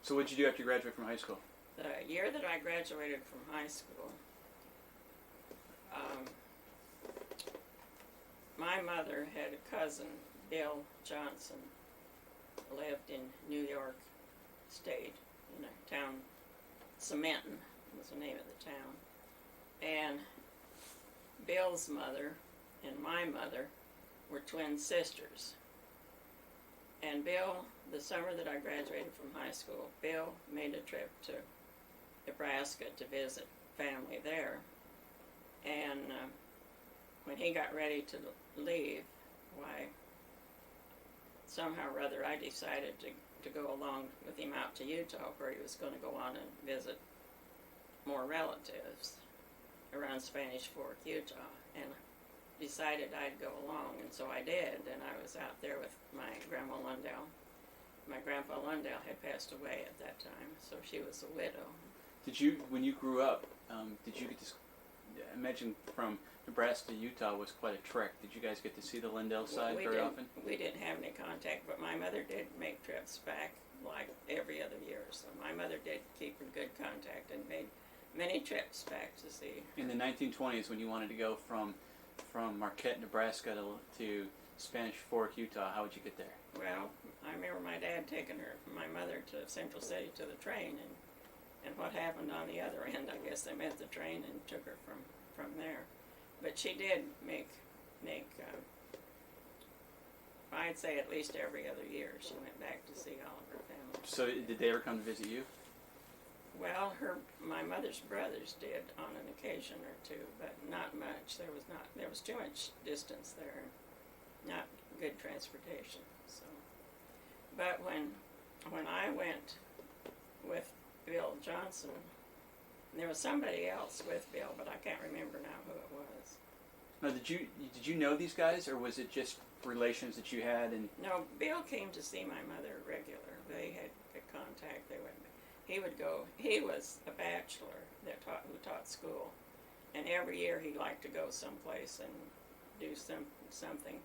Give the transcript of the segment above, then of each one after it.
So what did you do after you graduated from high school? The year that I graduated from high school, my mother had a cousin, Bill Johnson, lived in New York State, in a town, Cementon was the name of the town. And Bill's mother and my mother were twin sisters. And Bill, the summer that I graduated from high school, Bill made a trip to Nebraska to visit family there. And when he got ready to leave, why, somehow or other I decided to go along with him out to Utah, where he was going to go on and visit more relatives around Spanish Fork, Utah. And decided I'd go along, and so I did, and I was out there with my grandma Lundell. My grandpa Lundell had passed away at that time, so she was a widow. Did you, when you grew up, did you get to, I imagine from Nebraska to Utah was quite a trek. Did you guys get to see the Lundell side very often? We didn't have any contact, but my mother did make trips back like every other year, so my mother did keep in good contact and made many trips back to see her. In the 1920s, when you wanted to go from Marquette, Nebraska to Spanish Fork, Utah, how would you get there? Well, I remember my dad taking my mother to Central City to the train, and what happened on the other end, I guess they met the train and took her from there. But she did make I'd say at least every other year she went back to see all of her family. So did they ever come to visit you? Well, my mother's brothers did on an occasion or two, but not much. There was too much distance there, not good transportation. So, but when I went with Bill Johnson, there was somebody else with Bill, but I can't remember now who it was. Now, did you know these guys, or was it just relations that you had? And no, Bill came to see my mother regular. They had good contact. He would go. He was a bachelor who taught school, and every year he liked to go someplace and do something,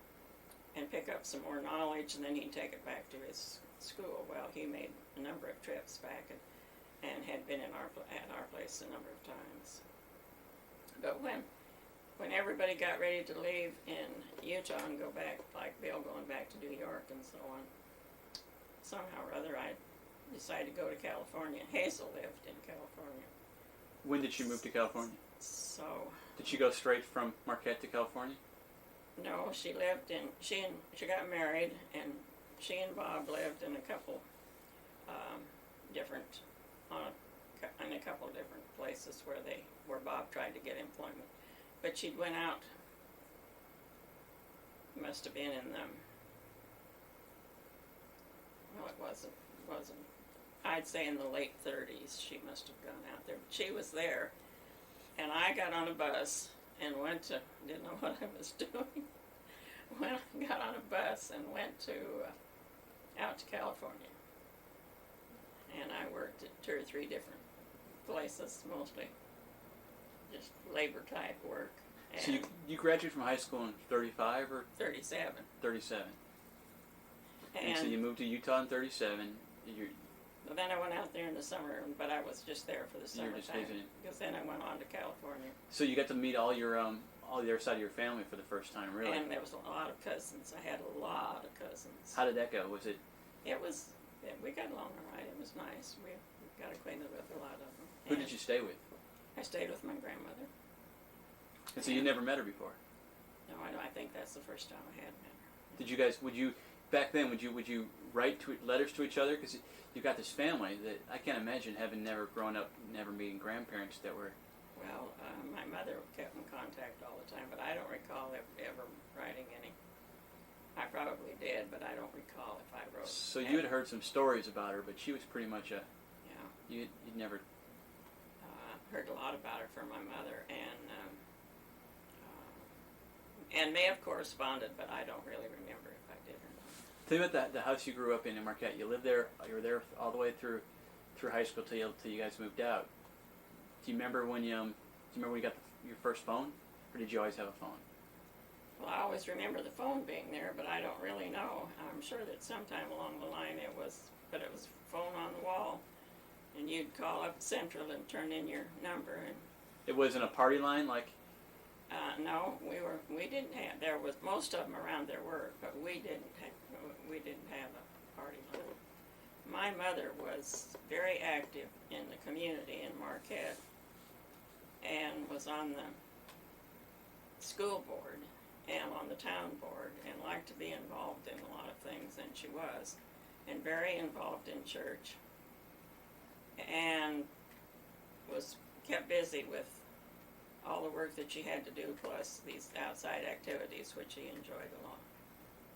and pick up some more knowledge, and then he'd take it back to his school. Well, he made a number of trips back, and had been at our place a number of times. But when everybody got ready to leave in Utah and go back, like Bill going back to New York and so on, somehow or other I decided to go to California. Hazel lived in California. When did she move to California? So. Did she go straight from Marquette to California? No, she got married, and she and Bob lived in a couple different places where Bob tried to get employment. But she went out. Must have been in them. Well, it wasn't. I'd say in the late 30s she must have gone out there. But she was there, and I got on a bus and didn't know what I was doing. Got on a bus and went out to California. And I worked at 2 or 3 different places, mostly just labor type work. And so you graduated from high school in 35 or 37. 37. And so you moved to Utah in 37. Well, then I went out there in the summer, but I was just there for the summertime. Because then I went on to California. So you got to meet all the other side of your family for the first time, really? And there was a lot of cousins. I had a lot of cousins. How did that go? Was it? We got along all right. It was nice. We got acquainted with a lot of them. Who did you stay with? I stayed with my grandmother. And so you never met her before? No, I think that's the first time I had met her. Did you guys? Back then? Would you write letters to each other? Because you got this family that I can't imagine having never grown up, never meeting grandparents that were. Well, my mother kept in contact all the time, but I don't recall ever writing any. I probably did, but I don't recall if I wrote. So you had heard some stories about her, but she was pretty much a. Yeah. You'd never. Heard a lot about her from my mother, and may have corresponded, but I don't really remember if I did or not. Tell me about the house you grew up in Marquette. You lived there. You were there all the way through high school till you guys moved out. Do you remember when you got your first phone, or did you always have a phone? Well, I always remember the phone being there, but I don't really know. I'm sure that sometime along the line it was phone on the wall. And you'd call up Central and turn in your number. And It wasn't a party line like. no, we didn't have. There was most of them around there were, but we didn't have a party line. My mother was very active in the community in Marquette, and was on the school board and on the town board, and liked to be involved in a lot of things, and she was, and very involved in church, and was kept busy with all the work that she had to do, plus these outside activities, which she enjoyed a lot.